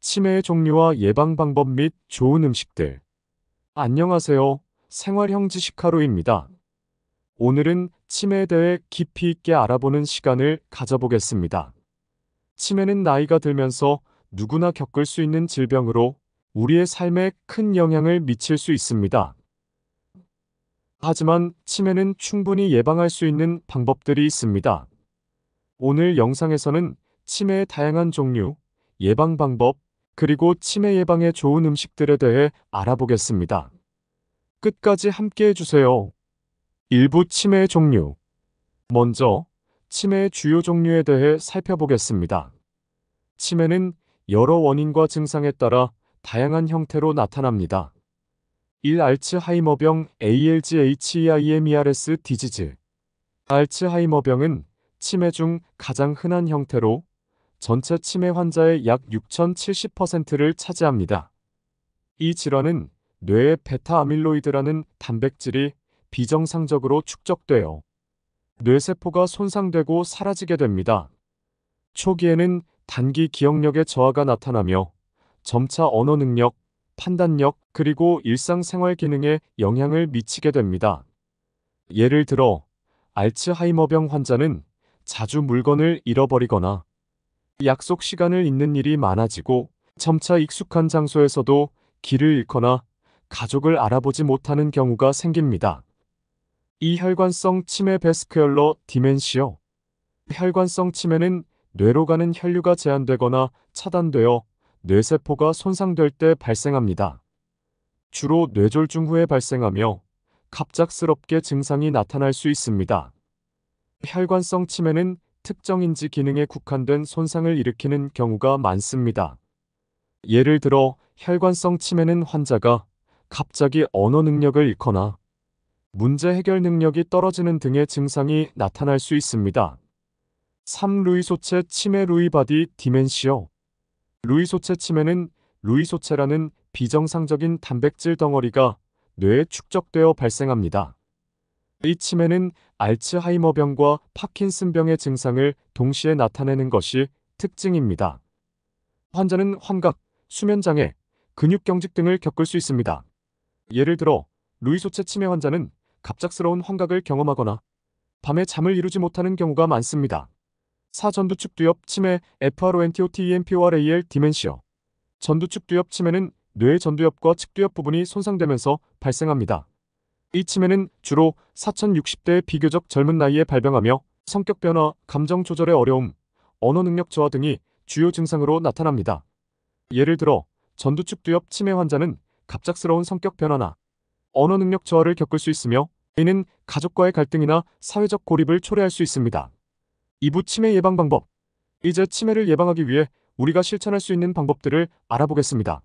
치매의 종류와 예방 방법 및 좋은 음식들. 안녕하세요. 생활형 지식하루입니다. 오늘은 치매에 대해 깊이 있게 알아보는 시간을 가져보겠습니다. 치매는 나이가 들면서 누구나 겪을 수 있는 질병으로 우리의 삶에 큰 영향을 미칠 수 있습니다. 하지만 치매는 충분히 예방할 수 있는 방법들이 있습니다. 오늘 영상에서는 치매의 다양한 종류, 예방 방법, 그리고 치매 예방에 좋은 음식들에 대해 알아보겠습니다. 끝까지 함께 해주세요. 일부 치매의 종류. 먼저, 치매의 주요 종류에 대해 살펴보겠습니다. 치매는 여러 원인과 증상에 따라 다양한 형태로 나타납니다. 1. 알츠하이머병 ALZHEIMERS 디지즈. 알츠하이머병은 치매 중 가장 흔한 형태로 전체 치매 환자의 약 6,070%를 차지합니다. 이 질환은 뇌의 베타 아밀로이드라는 단백질이 비정상적으로 축적되어 뇌세포가 손상되고 사라지게 됩니다. 초기에는 단기 기억력의 저하가 나타나며 점차 언어 능력, 판단력, 그리고 일상생활 기능에 영향을 미치게 됩니다. 예를 들어, 알츠하이머병 환자는 자주 물건을 잃어버리거나 약속 시간을 잊는 일이 많아지고 점차 익숙한 장소에서도 길을 잃거나 가족을 알아보지 못하는 경우가 생깁니다. 이 혈관성 치매 베스큐얼러 디멘시어. 혈관성 치매는 뇌로 가는 혈류가 제한되거나 차단되어 뇌세포가 손상될 때 발생합니다. 주로 뇌졸중 후에 발생하며 갑작스럽게 증상이 나타날 수 있습니다. 혈관성 치매는 특정 인지 기능에 국한된 손상을 일으키는 경우가 많습니다. 예를 들어 혈관성 치매는 환자가 갑자기 언어 능력을 잃거나 문제 해결 능력이 떨어지는 등의 증상이 나타날 수 있습니다. 3. 루이소체 치매 루이바디 디멘시어. 루이소체 치매는 루이소체라는 비정상적인 단백질 덩어리가 뇌에 축적되어 발생합니다. 이 치매는 알츠하이머병과 파킨슨병의 증상을 동시에 나타내는 것이 특징입니다. 환자는 환각, 수면장애, 근육경직 등을 겪을 수 있습니다. 예를 들어 루이소체 치매 환자는 갑작스러운 환각을 경험하거나 밤에 잠을 이루지 못하는 경우가 많습니다. 4. 전두축 두엽 치매 FRONTOTEMPORAL 디멘시어. 전두축 두엽 치매는 뇌의 전두엽과 측두엽 부분이 손상되면서 발생합니다. 이 치매는 주로 4060대의 비교적 젊은 나이에 발병하며 성격 변화, 감정 조절의 어려움, 언어 능력 저하 등이 주요 증상으로 나타납니다. 예를 들어 전두축 두엽 치매 환자는 갑작스러운 성격 변화나 언어 능력 저하를 겪을 수 있으며 이는 가족과의 갈등이나 사회적 고립을 초래할 수 있습니다. 2부 치매 예방 방법. 이제 치매를 예방하기 위해 우리가 실천할 수 있는 방법들을 알아보겠습니다.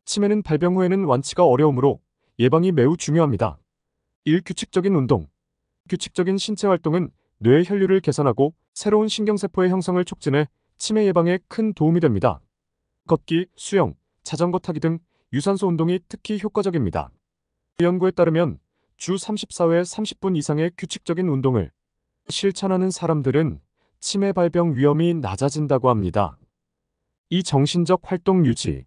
치매는 발병 후에는 완치가 어려우므로 예방이 매우 중요합니다. 1. 규칙적인 운동. 규칙적인 신체 활동은 뇌의 혈류를 개선하고 새로운 신경세포의 형성을 촉진해 치매 예방에 큰 도움이 됩니다. 걷기, 수영, 자전거 타기 등 유산소 운동이 특히 효과적입니다. 연구에 따르면 주 34회 30분 이상의 규칙적인 운동을 실천하는 사람들은 치매 발병 위험이 낮아진다고 합니다. 이 정신적 활동 유지.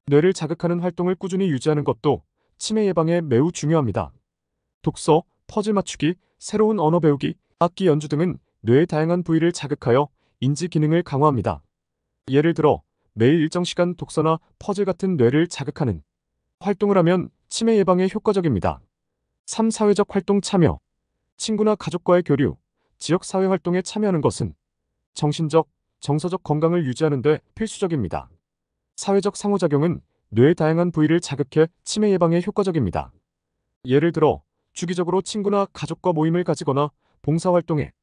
뇌를 자극하는 활동을 꾸준히 유지하는 것도 치매 예방에 매우 중요합니다. 독서, 퍼즐 맞추기, 새로운 언어 배우기, 악기 연주 등은 뇌의 다양한 부위를 자극하여 인지 기능을 강화합니다. 예를 들어 매일 일정 시간 독서나 퍼즐 같은 뇌를 자극하는 활동을 하면 치매 예방에 효과적입니다. 3. 사회적 활동 참여. 친구나 가족과의 교류, 지역사회 활동에 참여하는 것은 정신적, 정서적 건강을 유지하는 데 필수적입니다. 사회적 상호작용은 뇌의 다양한 부위를 자극해 치매 예방에 효과적입니다. 예를 들어 주기적으로 친구나 가족과 모임을 가지거나 봉사활동에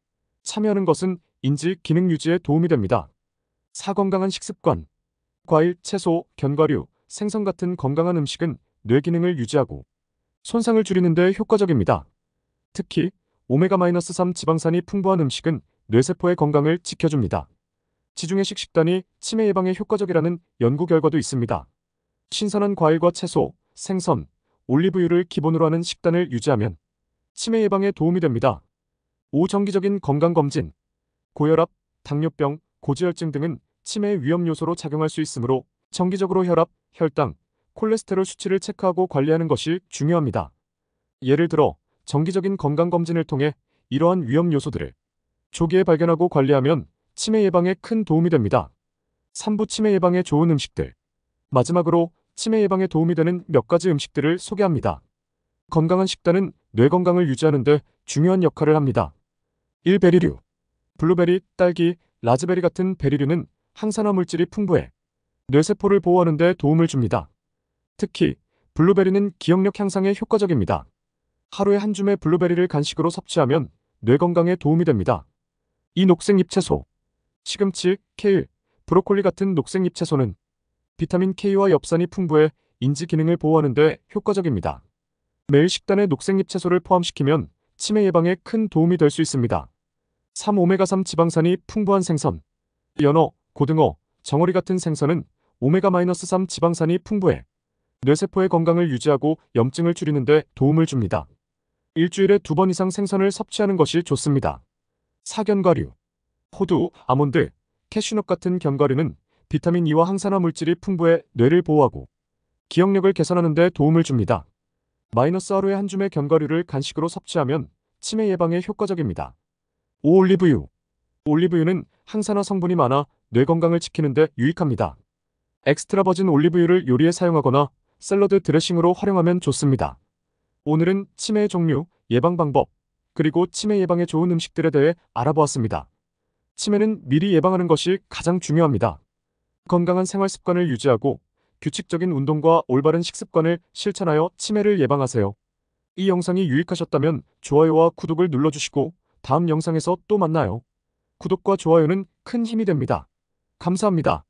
참여하는 것은 인지 기능 유지에 도움이 됩니다. 4. 건강한 식습관. 과일, 채소, 견과류, 생선 같은 건강한 음식은 뇌 기능을 유지하고 손상을 줄이는 데 효과적입니다. 특히 오메가-3 지방산이 풍부한 음식은 뇌세포의 건강을 지켜줍니다. 지중해식 식단이 치매 예방에 효과적이라는 연구 결과도 있습니다. 신선한 과일과 채소, 생선, 올리브유를 기본으로 하는 식단을 유지하면 치매 예방에 도움이 됩니다. 5. 정기적인 건강검진. 고혈압, 당뇨병, 고지혈증 등은 치매의 위험 요소로 작용할 수 있으므로 정기적으로 혈압, 혈당, 콜레스테롤 수치를 체크하고 관리하는 것이 중요합니다. 예를 들어 정기적인 건강검진을 통해 이러한 위험 요소들을 조기에 발견하고 관리하면 치매 예방에 큰 도움이 됩니다. 3부 치매 예방에 좋은 음식들. 마지막으로 치매 예방에 도움이 되는 몇 가지 음식들을 소개합니다. 건강한 식단은 뇌 건강을 유지하는 데 중요한 역할을 합니다. 1. 베리류. 블루베리, 딸기, 라즈베리 같은 베리류는 항산화 물질이 풍부해 뇌세포를 보호하는 데 도움을 줍니다. 특히 블루베리는 기억력 향상에 효과적입니다. 하루에 한 줌의 블루베리를 간식으로 섭취하면 뇌 건강에 도움이 됩니다. 2. 녹색 잎채소. 시금치, 케일, 브로콜리 같은 녹색 잎채소는 비타민 K와 엽산이 풍부해 인지 기능을 보호하는 데 효과적입니다. 매일 식단에 녹색 잎채소를 포함시키면 치매 예방에 큰 도움이 될 수 있습니다. 3. 오메가3 지방산이 풍부한 생선. 연어, 고등어, 정어리 같은 생선은 오메가-3 지방산이 풍부해 뇌세포의 건강을 유지하고 염증을 줄이는 데 도움을 줍니다. 일주일에 2번 이상 생선을 섭취하는 것이 좋습니다. 4. 견과류. 호두, 아몬드, 캐슈넛 같은 견과류는 비타민 E와 항산화 물질이 풍부해 뇌를 보호하고 기억력을 개선하는 데 도움을 줍니다. 하루에 한 줌의 견과류를 간식으로 섭취하면 치매 예방에 효과적입니다. 5. 올리브유. 올리브유는 항산화 성분이 많아 뇌 건강을 지키는 데 유익합니다. 엑스트라 버진 올리브유를 요리에 사용하거나 샐러드 드레싱으로 활용하면 좋습니다. 오늘은 치매의 종류, 예방 방법, 그리고 치매 예방에 좋은 음식들에 대해 알아보았습니다. 치매는 미리 예방하는 것이 가장 중요합니다. 건강한 생활 습관을 유지하고 규칙적인 운동과 올바른 식습관을 실천하여 치매를 예방하세요. 이 영상이 유익하셨다면 좋아요와 구독을 눌러주시고 다음 영상에서 또 만나요. 구독과 좋아요는 큰 힘이 됩니다. 감사합니다.